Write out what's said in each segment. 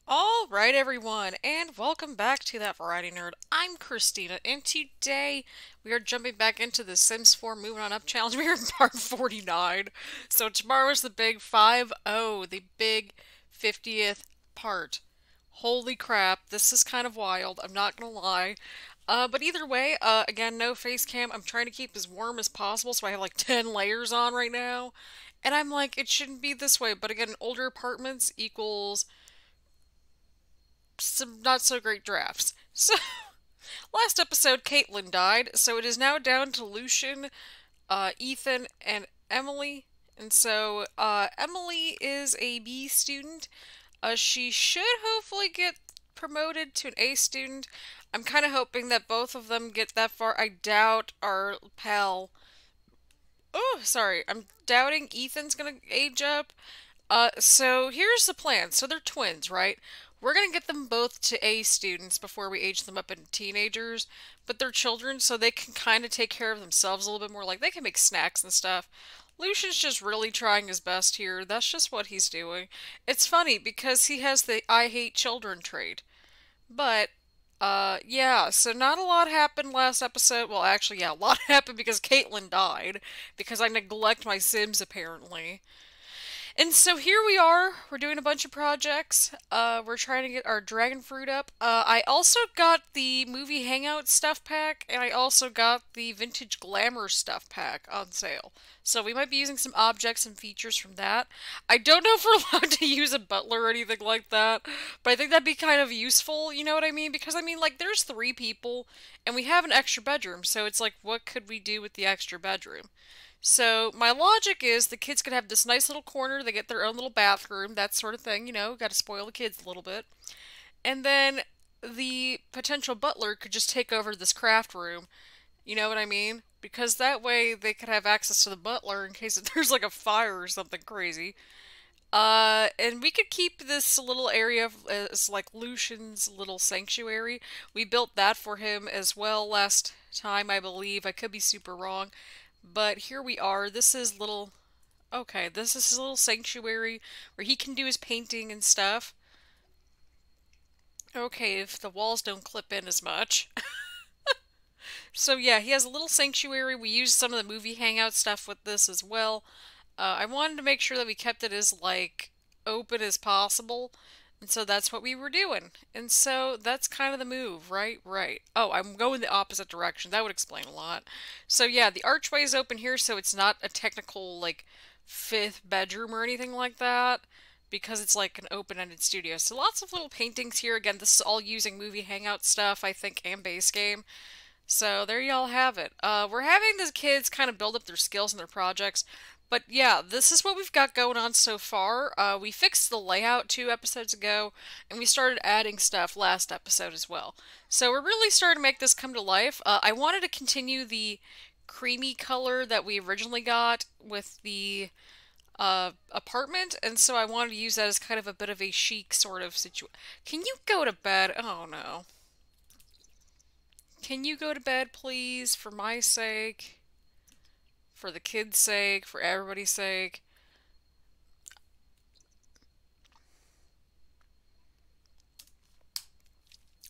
All right, everyone, and welcome back to That Variety Nerd. I'm Christina, and today we are jumping back into the Sims 4 Moving On Up challenge. We are in part 49. So tomorrow is the big 5-0, the big 50th part. Holy crap, this is kind of wild, I'm not gonna lie. But either way, again, no face cam. I'm trying to keep as warm as possible, so I have like 10 layers on right now. And I'm like, it shouldn't be this way, but again, older apartments equals some not so great drafts. So, last episode, Kaitlyn died, so it is now down to Lucian, Ethan, and Emily. And so, Emily is a B student. She should hopefully get promoted to an A student. I'm kind of hoping that both of them get that far. I doubt our pal. Oh, sorry. I'm doubting Ethan's gonna age up. So here's the plan. So they're twins, right? We're gonna get them both to A students before we age them up into teenagers, but they're children, so they can kind of take care of themselves a little bit more. Like they can make snacks and stuff. Lucian's just really trying his best here. That's just what he's doing. It's funny because he has the I hate children trait. But yeah, so not a lot happened last episode. Well, actually, yeah, a lot happened because Kaitlyn died because I neglect my Sims apparently. And so here we are. We're doing a bunch of projects. We're trying to get our dragon fruit up. I also got the movie hangout stuff pack, and I also got the vintage glamour stuff pack on sale. So we might be using some objects and features from that. I don't know if we're allowed to use a butler or anything like that, but I think that'd be kind of useful, you know what I mean? Because I mean, like, there's three people, and we have an extra bedroom, so it's like, what could we do with the extra bedroom? So my logic is the kids could have this nice little corner, they get their own little bathroom, that sort of thing, you know, got to spoil the kids a little bit. And then the potential butler could just take over this craft room, you know what I mean? Because that way they could have access to the butler in case there's like a fire or something crazy. And we could keep this little area as like Lucian's little sanctuary. We built that for him as well last time, I believe. I could be super wrong. But here we are. This is little. Okay, this is his little sanctuary where he can do his painting and stuff. Okay, if the walls don't clip in as much. So yeah, he has a little sanctuary. We used some of the movie hangout stuff with this as well. I wanted to make sure that we kept it as like open as possible. And so that's what we were doing. And so that's kind of the move, right? Right. Oh, I'm going the opposite direction. That would explain a lot. So yeah, the archway is open here, so it's not a technical, like, fifth bedroom or anything like that, because it's like an open-ended studio. So lots of little paintings here. Again, this is all using movie hangout stuff, I think, and base game. So there y'all have it. We're having the kids kind of build up their skills and their projects. But yeah, this is what we've got going on so far. We fixed the layout 2 episodes ago, and we started adding stuff last episode as well. So we're really starting to make this come to life. I wanted to continue the creamy color that we originally got with the apartment, and so I wanted to use that as kind of a bit of a chic sort of situation. Can you go to bed? Oh no. Can you go to bed, please, for my sake? For the kids' sake, for everybody's sake.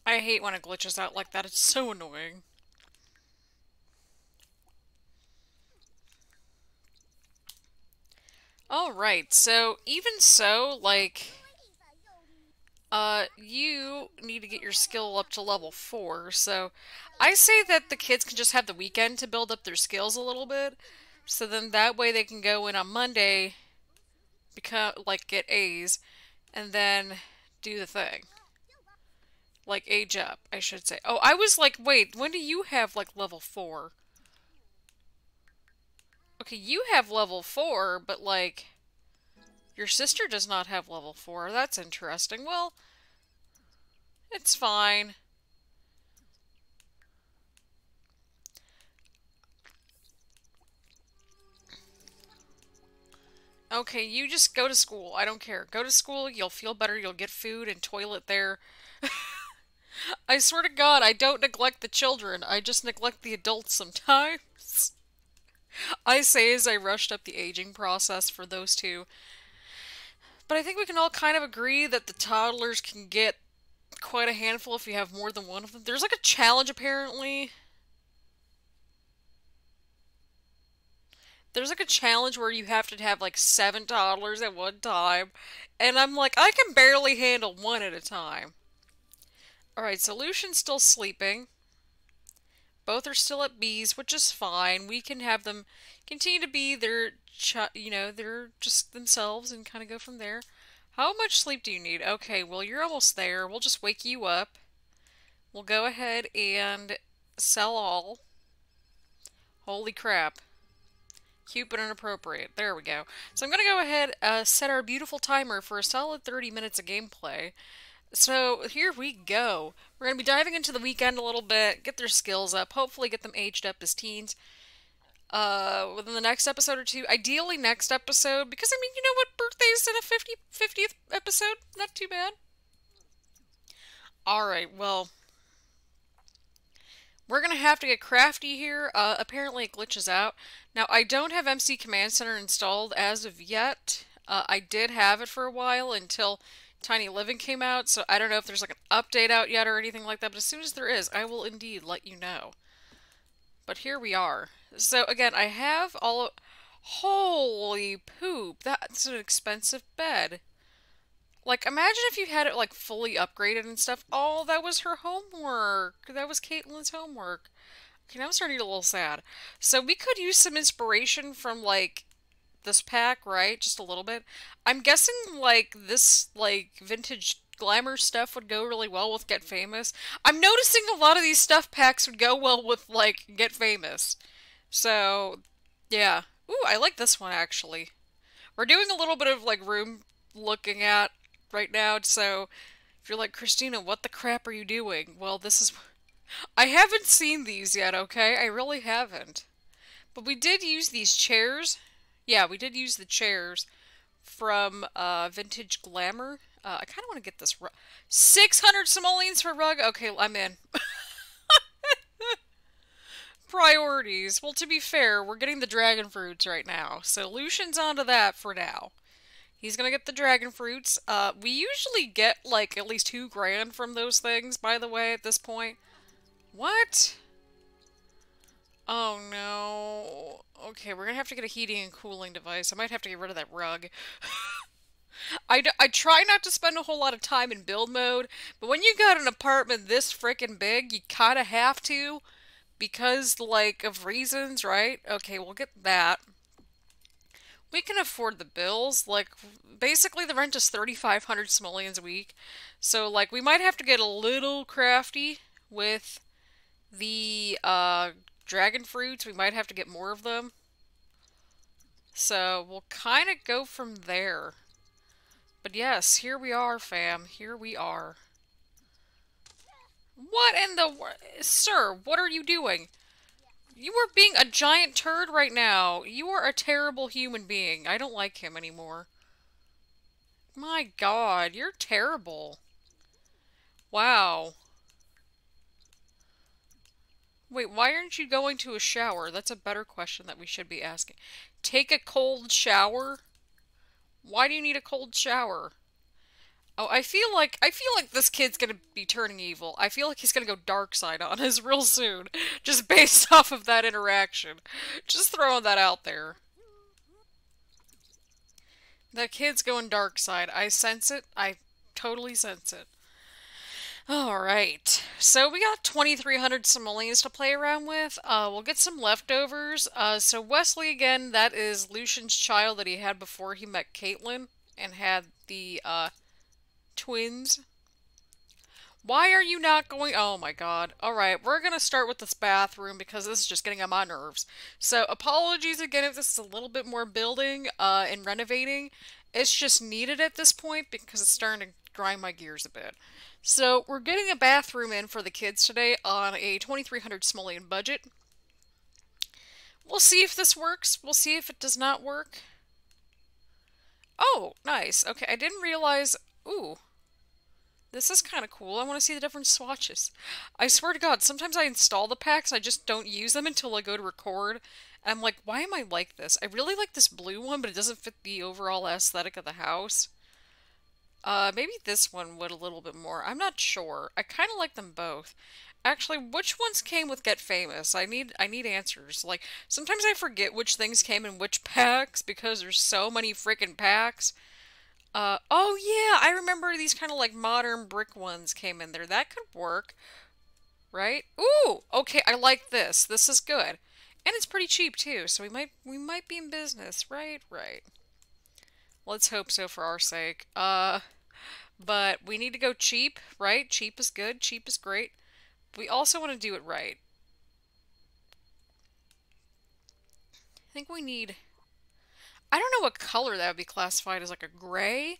I hate when it glitches out like that. It's so annoying. Alright, so even so, like, you need to get your skill up to level 4, so I say that the kids can just have the weekend to build up their skills a little bit, so then that way they can go in on Monday, become, like, get A's, and then do the thing. Like, age up, I should say. Oh, I was like, wait, when do you have, like, level 4? Okay, you have level 4, but, like, your sister does not have level 4. That's interesting. Well, it's fine. Okay, you just go to school. I don't care. Go to school, you'll feel better, you'll get food and toilet there. I swear to God, I don't neglect the children. I just neglect the adults sometimes. I say as I rushed up the aging process for those two. But I think we can all kind of agree that the toddlers can get quite a handful if you have more than one of them. There's like a challenge apparently. There's like a challenge where you have to have like seven toddlers at one time. And I'm like, I can barely handle one at a time. Alright, so Lucian's still sleeping. Both are still at B's, which is fine. We can have them continue to be their, they're just themselves and kind of go from there. How much sleep do you need? Okay, well, you're almost there. We'll just wake you up. We'll go ahead and sell all. Holy crap. Cute but inappropriate. There we go. So I'm going to go ahead set our beautiful timer for a solid 30 minutes of gameplay. So here we go. We're going to be diving into the weekend a little bit, get their skills up, hopefully get them aged up as teens. Within the next episode or two. Ideally next episode, because I mean, you know what? Birthday's in a 50th episode. Not too bad. Alright, well, we're going to have to get crafty here. Apparently it glitches out. Now, I don't have MC Command Center installed as of yet. I did have it for a while until Tiny Living came out, so I don't know if there's like an update out yet or anything like that, but as soon as there is, I will indeed let you know. But here we are. So again, I have all of... Holy poop, that's an expensive bed. Like, imagine if you had it, like, fully upgraded and stuff. Oh, that was her homework. That was Kaitlyn's homework. Okay, now I'm starting to get a little sad. So we could use some inspiration from, like, this pack, right? Just a little bit. I'm guessing, like, this, like, vintage glamour stuff would go really well with Get Famous. I'm noticing a lot of these stuff packs would go well with, like, Get Famous. So, yeah. Ooh, I like this one, actually. We're doing a little bit of, like, room looking at right now, so if you're like, Christina, what the crap are you doing? Well, this is... I haven't seen these yet, okay? I really haven't. But we did use these chairs. Yeah, we did use the chairs from Vintage Glamour. I kind of want to get this rug. 600 simoleons for rug? Okay, I'm in. Priorities. Well, to be fair, we're getting the dragon fruits right now. So Lucian's onto that for now. He's gonna get the dragon fruits. We usually get, like, at least 2 grand from those things, by the way, at this point. What? Oh, no. Okay, we're gonna have to get a heating and cooling device. I might have to get rid of that rug. I try not to spend a whole lot of time in build mode, but when you got an apartment this frickin' big, you kinda have to, because, like, of reasons, right? Okay, we'll get that. We can afford the bills. Like, basically the rent is 3,500 simoleons a week. So, like, we might have to get a little crafty with the dragon fruits. We might have to get more of them. So, we'll kind of go from there. But yes, here we are, fam. Here we are. What in the... Sir, what are you doing? You are being a giant turd right now. You are a terrible human being. I don't like him anymore. My God, you're terrible. Wow. Wait, why aren't you going to a shower? That's a better question that we should be asking. Take a cold shower? Why do you need a cold shower? Oh, I feel like this kid's gonna be turning evil. I feel like he's gonna go dark side on us real soon, just based off of that interaction. Just throwing that out there. That kid's going dark side. I sense it. I totally sense it. Alright, so we got 2,300 simoleons to play around with. We'll get some leftovers. So Wesley, again, that is Lucian's child that he had before he met Kaitlyn and had the, twins. Why are you not going? Oh my God. Alright, we're gonna start with this bathroom because this is just getting on my nerves. So apologies again if this is a little bit more building and renovating. It's just needed at this point because it's starting to grind my gears a bit. So we're getting a bathroom in for the kids today on a 2,300 simoleon budget. We'll see if this works. We'll see if it does not work. Oh, nice. Okay, I didn't realize... Ooh. This is kind of cool. I want to see the different swatches. I swear to God, sometimes I install the packs, I just don't use them until I go to record. And I'm like, why am I like this? I really like this blue one, but it doesn't fit the overall aesthetic of the house. Maybe this one would a little bit more. I'm not sure. I kind of like them both. Actually, which ones came with Get Famous? I need answers. Like sometimes I forget which things came in which packs because there's so many freaking packs. Oh yeah, I remember these kind of like modern brick ones came in there. That could work, right? Ooh, okay, I like this. This is good. And it's pretty cheap too, so we might be in business, right? Right. Let's hope so for our sake. But we need to go cheap, right? Cheap is good, cheap is great. We also want to do it right. I think we need... I don't know what color that would be classified as, like a gray.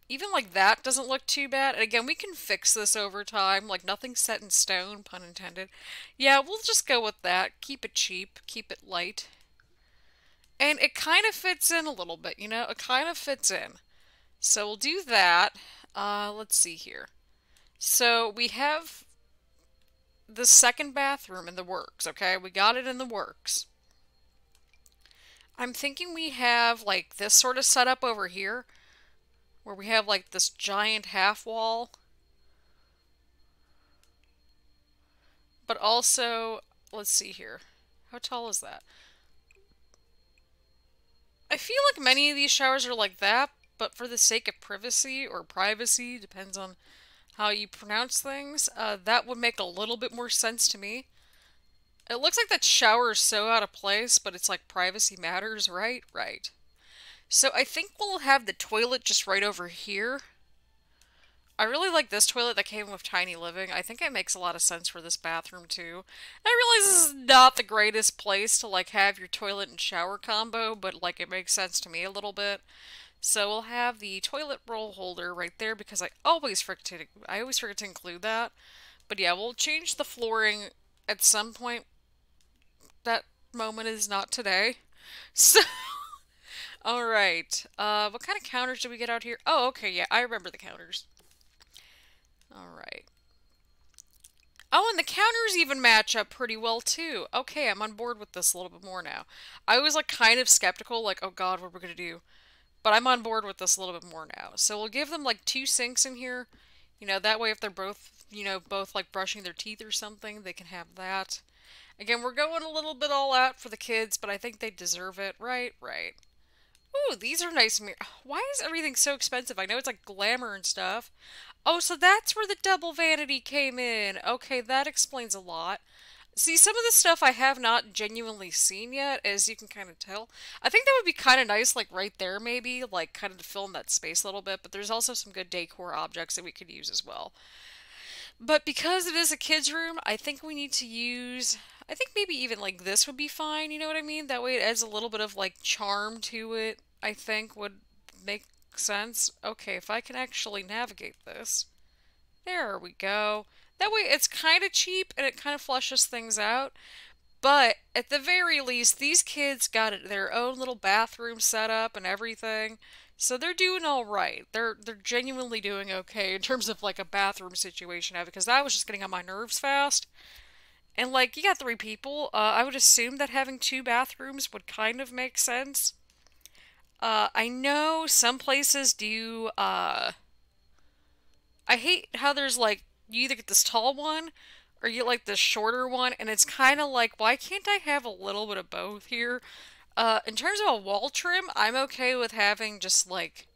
Even like that doesn't look too bad. And again, we can fix this over time. Like nothing's set in stone, pun intended. Yeah, we'll just go with that. Keep it cheap, keep it light. And it kind of fits in a little bit, you know? It kind of fits in. So we'll do that. Let's see here. So we have the second bathroom in the works, okay? We got it in the works. I'm thinking we have like this sort of setup over here where we have like this giant half wall. But also, let's see here. How tall is that? I feel like many of these showers are like that, but for the sake of privacy, depends on how you pronounce things, that would make a little bit more sense to me. It looks like that shower is so out of place, but it's like privacy matters, right? Right. So I think we'll have the toilet just right over here. I really like this toilet that came with Tiny Living. I think it makes a lot of sense for this bathroom too. I realize this is not the greatest place to like have your toilet and shower combo, but like it makes sense to me a little bit. So we'll have the toilet roll holder right there because I always forget to include that. But yeah, we'll change the flooring at some point. That moment is not today. So, all right. What kind of counters do we get out here? Oh, okay, yeah, I remember the counters. All right. Oh, and the counters even match up pretty well too. Okay, I'm on board with this a little bit more now. I was like kind of skeptical, like, oh God, what are we gonna do? But I'm on board with this a little bit more now. So we'll give them like two sinks in here. You know, that way if they're both like brushing their teeth or something, they can have that. Again, we're going a little bit all out for the kids, but I think they deserve it. Right, right. Ooh, these are nice mirrors. Why is everything so expensive? I know it's like glamour and stuff. Oh, so that's where the double vanity came in. Okay, that explains a lot. See, some of the stuff I have not genuinely seen yet, as you can kind of tell. I think that would be kind of nice, like right there maybe, like kind of to fill in that space a little bit, but there's also some good decor objects that we could use as well. But because it is a kid's room, I think we need to use, I think maybe even like this would be fine, you know what I mean? That way it adds a little bit of like charm to it, I think would make sense. Okay, if I can actually navigate this. There we go. That way it's kind of cheap and it kind of flushes things out. But at the very least, these kids got their own little bathroom set up and everything. So they're doing all right. They're genuinely doing okay in terms of like a bathroom situation now because that was just getting on my nerves fast. And like you got three people, I would assume that having two bathrooms would kind of make sense. I know some places do. I hate how there's like you either get this tall one or you get like this shorter one, and it's kind of like, why can't I have a little bit of both here? In terms of a wall trim, I'm okay with having just like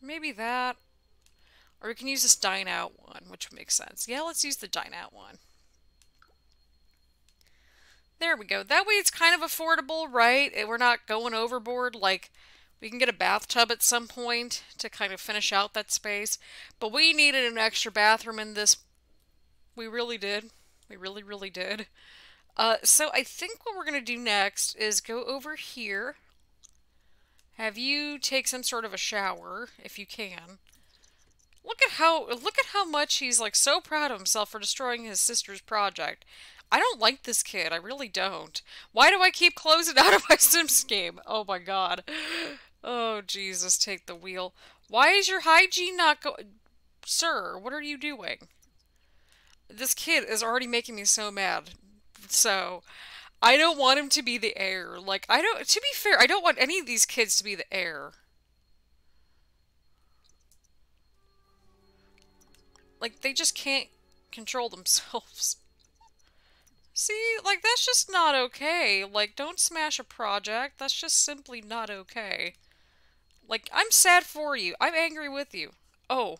maybe that, or we can use this dine out one, which would make sense. Yeah, let's use the dine out one. There we go. That way it's kind of affordable, right? We're not going overboard. Like, we can get a bathtub at some point to kind of finish out that space. But we needed an extra bathroom in this. We really did. We really, really did. So I think what we're going to do next is go over here. Have you take some sort of a shower, if you can. Look at how much he's like so proud of himself for destroying his sister's project. I don't like this kid. I really don't. Why do I keep closing out of my Sims game? Oh my God. Oh Jesus, take the wheel. Why is your hygiene not go? Sir, what are you doing? This kid is already making me so mad. So, I don't want him to be the heir. Like, I don't, to be fair, I don't want any of these kids to be the heir. Like, they just can't control themselves. See, like, that's just not okay. Like, don't smash a project. That's just simply not okay. Like, I'm sad for you. I'm angry with you. Oh,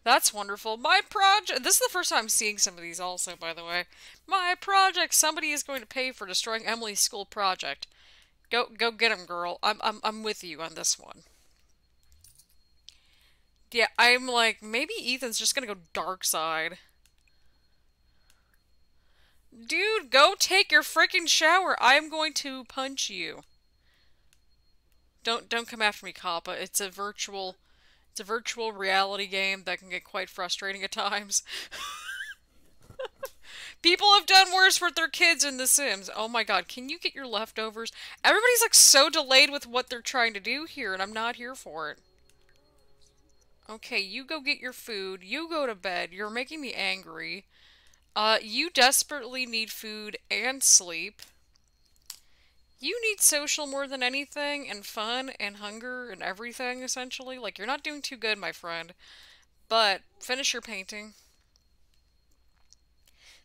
that's wonderful. My project. This is the first time I'm seeing some of these also, by the way. My project. Somebody is going to pay for destroying Emily's school project. Go get him, girl. I'm with you on this one. Yeah, I'm like, maybe Ethan's just gonna go dark side. Dude, go take your freaking shower. I'm going to punch you. Don't come after me, Kappa. It's a virtual reality game that can get quite frustrating at times. People have done worse with their kids in The Sims. Oh my god, can you get your leftovers? Everybody's like so delayed with what they're trying to do here, and I'm not here for it. Okay, you go get your food. You go to bed. You're making me angry. You desperately need food and sleep. You need social more than anything, and fun, and hunger, and everything, essentially. Like, you're not doing too good, my friend. But, finish your painting.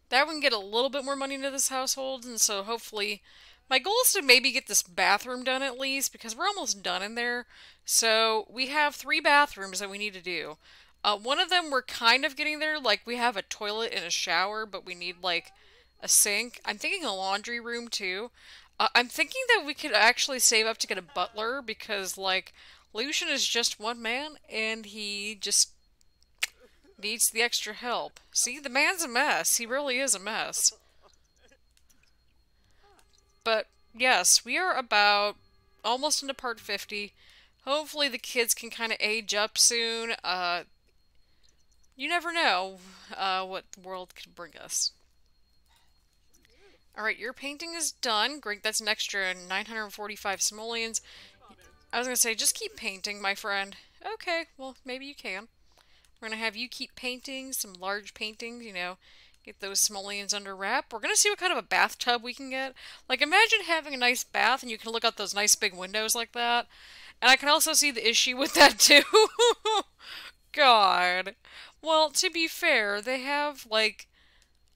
That we can get a little bit more money into this household, and so hopefully... My goal is to maybe get this bathroom done at least, because we're almost done in there. So, we have 3 bathrooms that we need to do. One of them we're kind of getting there, like, we have a toilet and a shower, but we need, like, a sink. I'm thinking a laundry room, too. I'm thinking that we could actually save up to get a butler, because, like, Lucian is just one man, and he just needs the extra help. See, the man's a mess. He really is a mess. But, yes, we are about almost into part 50. Hopefully the kids can kind of age up soon. You never know what the world can bring us. Alright, your painting is done. Great, that's an extra 945 simoleons. I was gonna say, just keep painting, my friend. Okay, well, maybe you can. We're gonna have you keep painting, some large paintings, you know, get those simoleons under wrap. We're gonna see what kind of a bathtub we can get. Like, imagine having a nice bath and you can look out those nice big windows like that. And I can also see the issue with that, too. God. Well, to be fair, they have, like,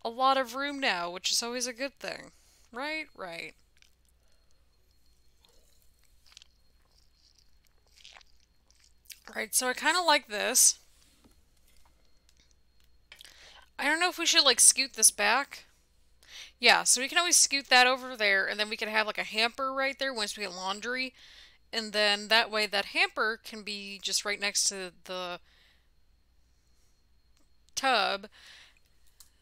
a lot of room now, which is always a good thing. Right? Right. Alright, so I kind of like this. I don't know if we should, like, scoot this back. Yeah, so we can always scoot that over there, and then we can have, like, a hamper right there once we get laundry. And then that way that hamper can be just right next to the tub.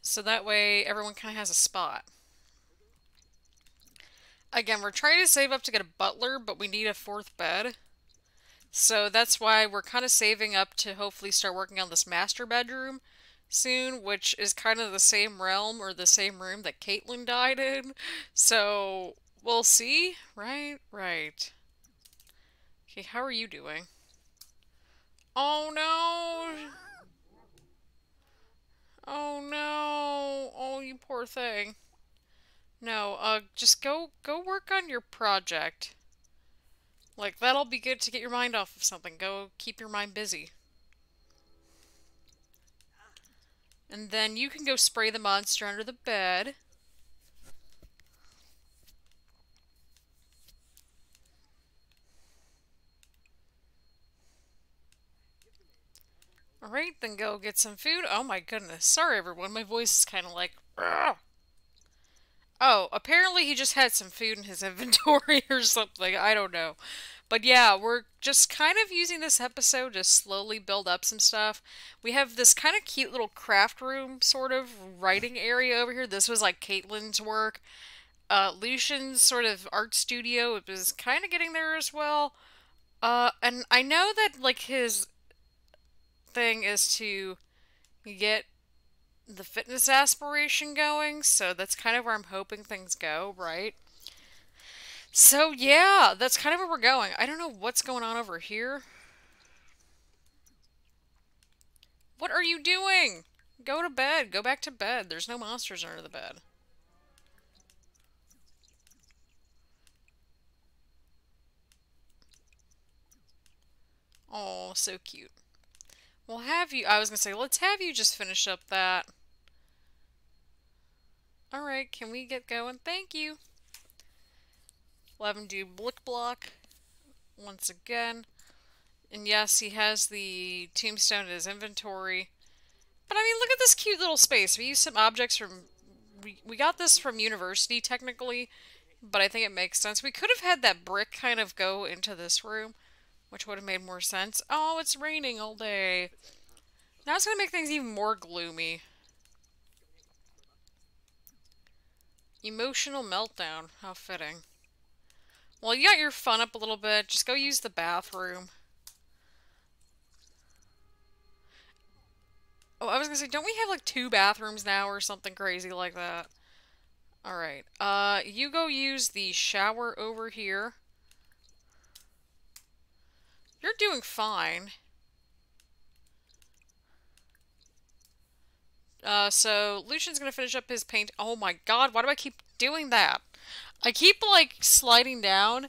So that way everyone kind of has a spot. Again, we're trying to save up to get a butler, but we need a 4th bed. So that's why we're kind of saving up to hopefully start working on this master bedroom soon, which is kind of the same realm or the same room that Kaitlyn died in. So we'll see. Right, right. Okay, how are you doing? Oh no! Oh no! Oh, you poor thing. No, just go work on your project. Like, that'll be good to get your mind off of something. Go keep your mind busy. And then you can go spray the monster under the bed. Alright, then go get some food. Oh my goodness. Sorry, everyone. My voice is kind of like... Ugh. Oh, apparently he just had some food in his inventory or something. I don't know. But yeah, we're just kind of using this episode to slowly build up some stuff. We have this kind of cute little craft room sort of writing area over here. This was like Kaitlyn's work. Lucian's sort of art studio, it was kind of getting there as well. And I know that like his thing is to get the fitness aspiration going, so that's kind of where I'm hoping things go, right? So yeah, that's kind of where we're going. I don't know what's going on over here. What are you doing? Go to bed. Go back to bed. There's no monsters under the bed. Oh, so cute. We'll have you, I was gonna say, let's have you just finish up that. Alright, can we get going? Thank you. We'll have him do Blick Block once again. And yes, he has the tombstone in his inventory. But I mean, look at this cute little space. We used some objects from... We got this from university, technically. But I think it makes sense. We could have had that brick kind of go into this room, which would have made more sense. Oh, it's raining all day. Now it's going to make things even more gloomy. Emotional meltdown. How fitting. Well, you got your fun up a little bit. Just go use the bathroom. Oh, I was gonna say, don't we have like 2 bathrooms now or something crazy like that? Alright. You go use the shower over here. You're doing fine. So Lucian's gonna finish up his paint. Oh my god, why do I keep doing that? I keep, like, sliding down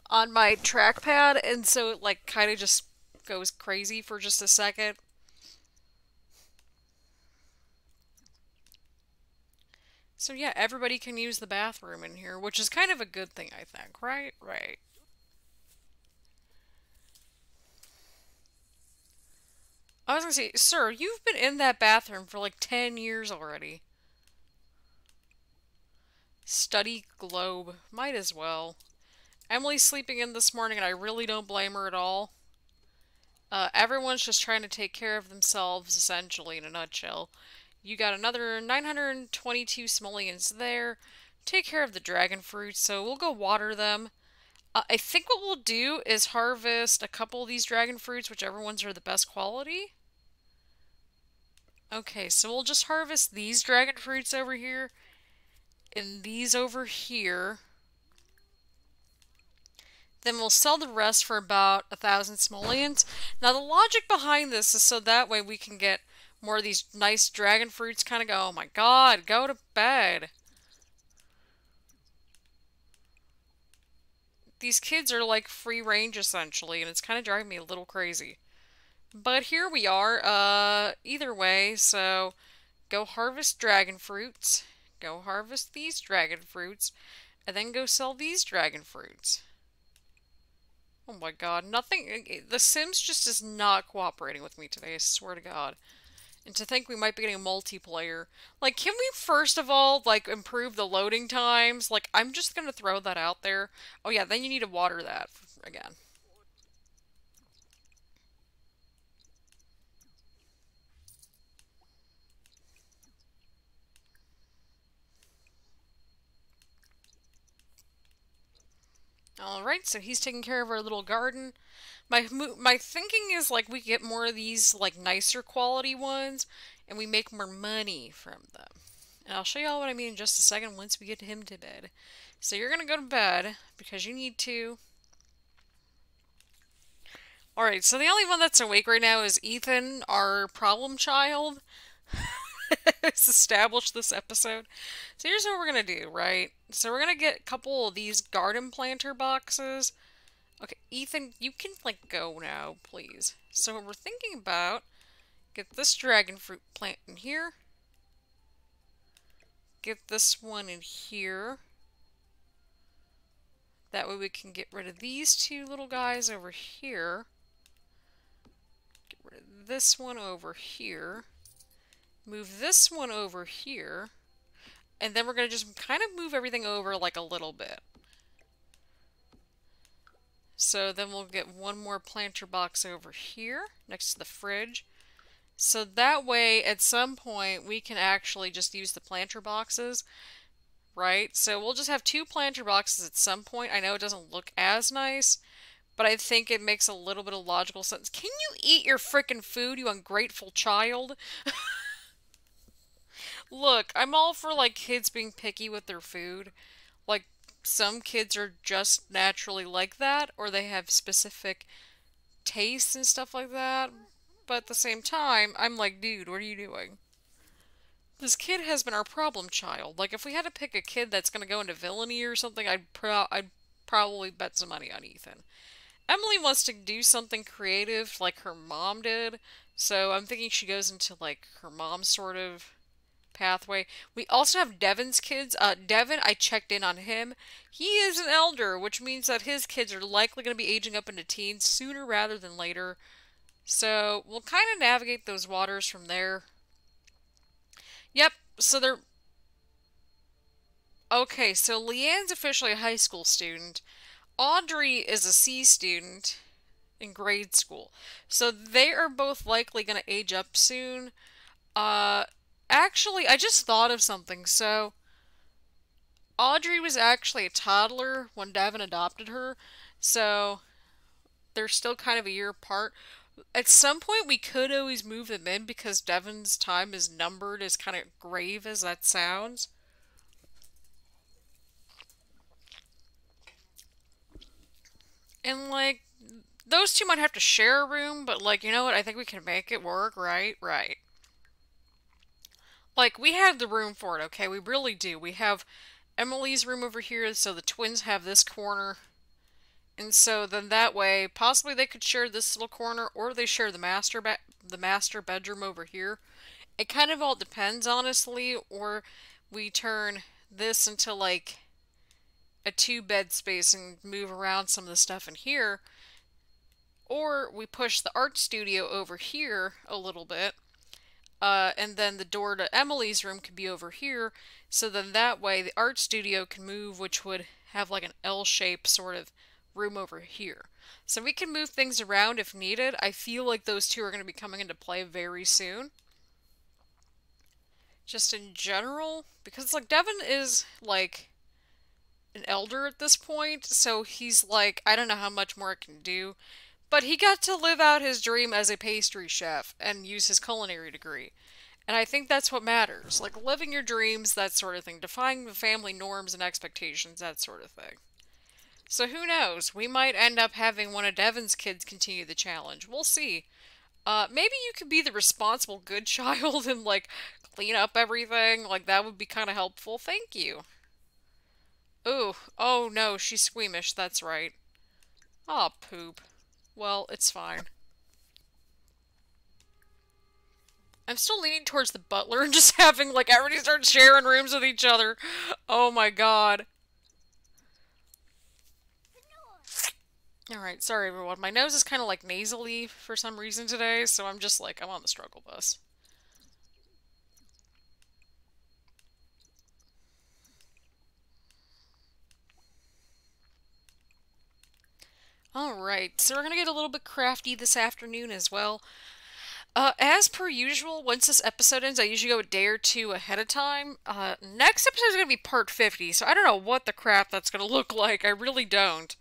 on my trackpad, and so it, like, kind of just goes crazy for just a second. So yeah, everybody can use the bathroom in here, which is kind of a good thing, I think, right? Right. I was gonna say, sir, you've been in that bathroom for like 10 years already. Study globe. Might as well. Emily's sleeping in this morning, and I really don't blame her at all. Everyone's just trying to take care of themselves, essentially, in a nutshell. You got another 922 simoleons there. Take care of the dragon fruits, so we'll go water them. I think what we'll do is harvest a couple of these dragon fruits, whichever ones are the best quality. Okay, so we'll just harvest these dragon fruits over here, and these over here. Then we'll sell the rest for about 1,000 simoleons. Now the logic behind this is so that way we can get more of these nice dragon fruits kind of go, oh my god, go to bed. These kids are like free range essentially, and it's kind of driving me a little crazy. But here we are, either way, so go harvest dragon fruits, go harvest these dragon fruits, and then go sell these dragon fruits. Oh my god, nothing, the Sims just is not cooperating with me today, I swear to god. And to think we might be getting a multiplayer. Like, can we first of all, like, improve the loading times? Like, I'm just gonna throw that out there. Oh yeah, then you need to water that again. Alright, so he's taking care of our little garden. My thinking is, like, we get more of these, like, nicer quality ones, and we make more money from them. And I'll show you all what I mean in just a second once we get him to bed. So you're gonna go to bed, because you need to. Alright, so the only one that's awake right now is Ethan, our problem child. It's established this episode. So here's what we're gonna do, right? So we're gonna get a couple of these garden planter boxes. Okay, Ethan, you can, like, go now, please. So what we're thinking about, get this dragon fruit plant in here. Get this one in here. That way we can get rid of these 2 little guys over here. Get rid of this one over here. Move this one over here. And then we're going to just kind of move everything over, like, a little bit. So then we'll get one more planter box over here, next to the fridge. So that way, at some point, we can actually just use the planter boxes, right? So we'll just have 2 planter boxes at some point. I know it doesn't look as nice, but I think it makes a little bit of logical sense. Can you eat your frickin' food, you ungrateful child? Look, I'm all for, like, kids being picky with their food. Like, some kids are just naturally like that, or they have specific tastes and stuff like that. But at the same time, I'm like, dude, what are you doing? This kid has been our problem child. Like, if we had to pick a kid that's gonna go into villainy or something, I'd probably bet some money on Ethan. Emily wants to do something creative like her mom did, so I'm thinking she goes into like her mom's sort of pathway. We also have Devon's kids. Devon, I checked in on him. He is an elder, which means that his kids are likely going to be aging up into teens sooner rather than later. So we'll kind of navigate those waters from there. Yep, so they're. Okay, so Leanne's officially a high school student. Audrey is a C student in grade school. So they are both likely going to age up soon. Uh, actually, I just thought of something. So Audrey was actually a toddler when Devin adopted her. So they're still kind of a year apart. At some point, we could always move them in because Devin's time is numbered, as kind of grave as that sounds. And, like, those two might have to share a room, but, like, you know what? I think we can make it work, right? Right. Like, we have the room for it, okay? We really do. We have Emily's room over here, so the twins have this corner. And so then that way, possibly they could share this little corner, or they share the master bedroom over here. It kind of all depends, honestly, or we turn this into like a two-bed space and move around some of the stuff in here, or we push the art studio over here a little bit, and then the door to Emily's room could be over here, so then that way the art studio can move, which would have like an L-shaped sort of room over here. So we can move things around if needed. I feel like those two are going to be coming into play very soon. Just in general, because like Devin is like an elder at this point, so he's like, I don't know how much more I can do. But he got to live out his dream as a pastry chef and use his culinary degree. And I think that's what matters. Like living your dreams, that sort of thing. Defying the family norms and expectations, that sort of thing. So who knows? We might end up having one of Devin's kids continue the challenge. We'll see. Maybe you could be the responsible good child and, like, clean up everything. Like, that would be kind of helpful. Thank you. Ooh. Oh, no, she's squeamish. That's right. Aw, poop. Well, it's fine. I'm still leaning towards the butler and just having, like, everybody start sharing rooms with each other. Oh my god. Alright, sorry everyone. My nose is kind of, like, nasally for some reason today, so I'm just, like, I'm on the struggle bus. Alright, so we're gonna get a little bit crafty this afternoon as well. As per usual, once this episode ends, I usually go a day or two ahead of time. Next episode is going to be part 50, so I don't know what the crap that's going to look like. I really don't.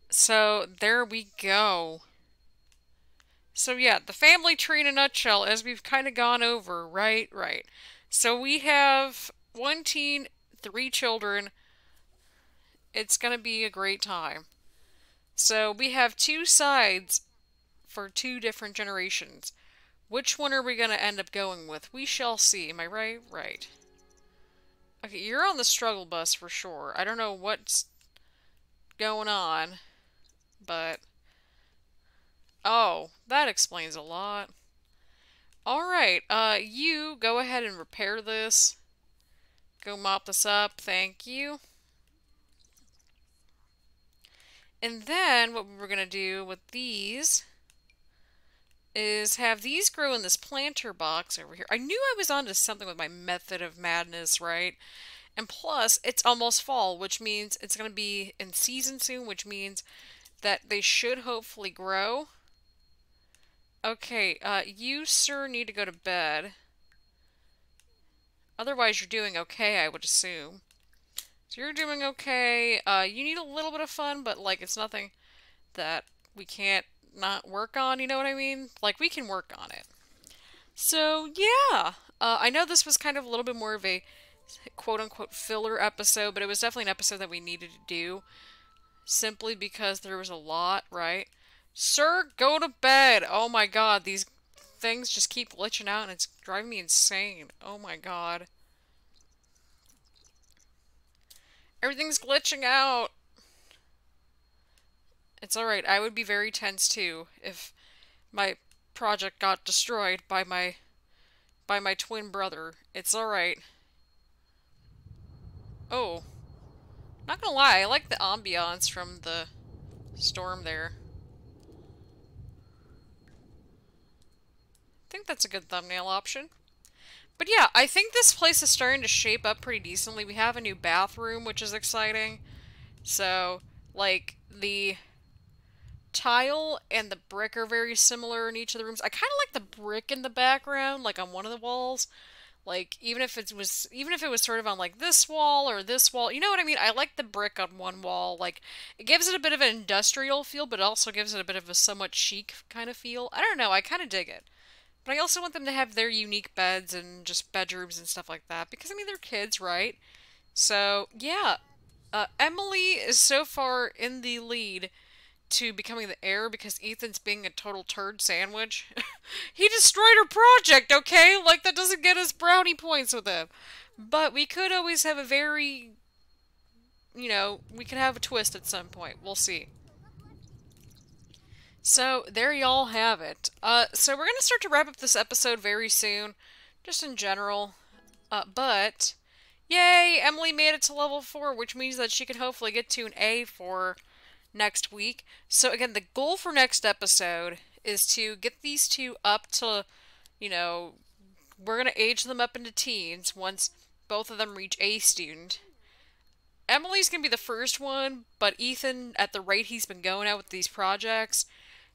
So, there we go. So yeah, the family tree in a nutshell, as we've kind of gone over, right? Right. So we have one teen, three children. It's going to be a great time. So we have two sides for two different generations. Which one are we going to end up going with? We shall see. Am I right? Right. Okay, you're on the struggle bus for sure. I don't know what's going on, but... Oh, that explains a lot. Alright, you go ahead and repair this. Go mop this up. Thank you. And then what we're going to do with these is have these grow in this planter box over here. I knew I was onto something with my method of madness, right? And plus, it's almost fall, which means it's going to be in season soon, which means that they should hopefully grow. Okay, you, sir, need to go to bed. Otherwise, you're doing okay, I would assume. So you're doing okay. You need a little bit of fun, but, like, it's nothing that we can't not work on, you know what I mean? Like, we can work on it. So, yeah. I know this was kind of a little bit more of a quote-unquote filler episode, but it was definitely an episode that we needed to do. Simply because there was a lot, right? Sir, go to bed! Oh my god, these things just keep glitching out and it's driving me insane. Oh my god. Everything's glitching out! It's alright. I would be very tense too if my project got destroyed by my twin brother. It's alright. Oh, not gonna lie, I like the ambiance from the storm there. I think that's a good thumbnail option. But yeah, I think this place is starting to shape up pretty decently. We have a new bathroom, which is exciting. So, like, the tile and the brick are very similar in each of the rooms. I kind of like the brick in the background, like on one of the walls. Like, even if it was sort of on like this wall or this wall, you know what I mean? I like the brick on one wall. Like, it gives it a bit of an industrial feel, but it also gives it a bit of a somewhat chic kind of feel. I don't know, I kind of dig it. But I also want them to have their unique beds and just bedrooms and stuff like that. Because, I mean, they're kids, right? So, yeah. Emily is so far in the lead to becoming the heir because Ethan's being a total turd sandwich. He destroyed her project, okay? Like, that doesn't get us brownie points with him. But we could always have a very, we could have a twist at some point. We'll see. So, there y'all have it. So we're gonna start to wrap up this episode very soon, just in general. But, yay! Emily made it to level 4, which means that she can hopefully get to an A for next week. So again, the goal for next episode is to get these two up to, you know, we're gonna age them up into teens once both of them reach A student. Emily's gonna be the first one, but Ethan, at the rate he's been going at with these projects,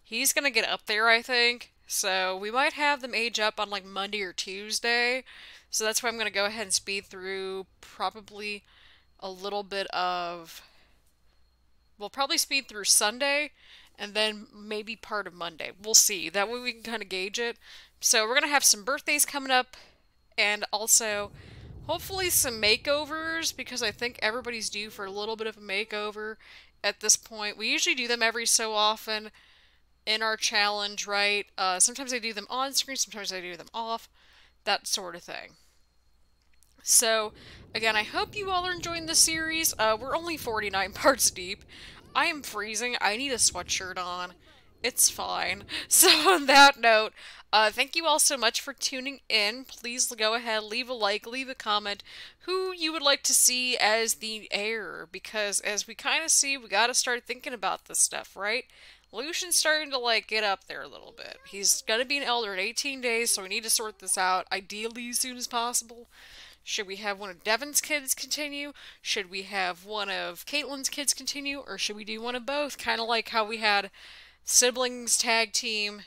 he's gonna get up there, I think. So we might have them age up on like Monday or Tuesday. So that's why I'm gonna go ahead and speed through probably a little bit of. We'll probably speed through Sunday and then maybe part of Monday. We'll see. That way we can kind of gauge it. So we're gonna have some birthdays coming up and also hopefully some makeovers because I think everybody's due for a little bit of a makeover at this point. We usually do them every so often in our challenge, right? Sometimes I do them on screen, sometimes I do them off, that sort of thing. So, again, I hope you all are enjoying the series. We're only 49 parts deep. I am freezing. I need a sweatshirt on. It's fine. So, on that note, thank you all so much for tuning in. Please go ahead, leave a like, leave a comment who you would like to see as the heir, because as we kind of see, we gotta start thinking about this stuff, right? Lucian's starting to, like, get up there a little bit. He's gonna be an elder in 18 days, so we need to sort this out, ideally as soon as possible. Should we have one of Devon's kids continue? Should we have one of Kaitlyn's kids continue? Or should we do one of both? Kind of like how we had siblings tag team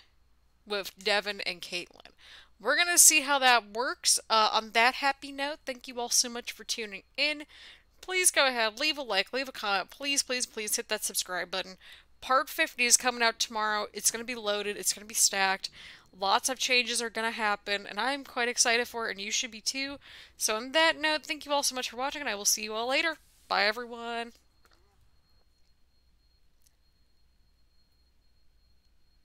with Devon and Kaitlyn. We're going to see how that works. On that happy note, thank you all so much for tuning in. Please go ahead, leave a like, leave a comment. Please, please, please hit that subscribe button. Part 50 is coming out tomorrow. It's going to be loaded. It's going to be stacked. Lots of changes are going to happen, and I'm quite excited for it, and you should be too. So on that note, thank you all so much for watching, and I will see you all later. Bye, everyone.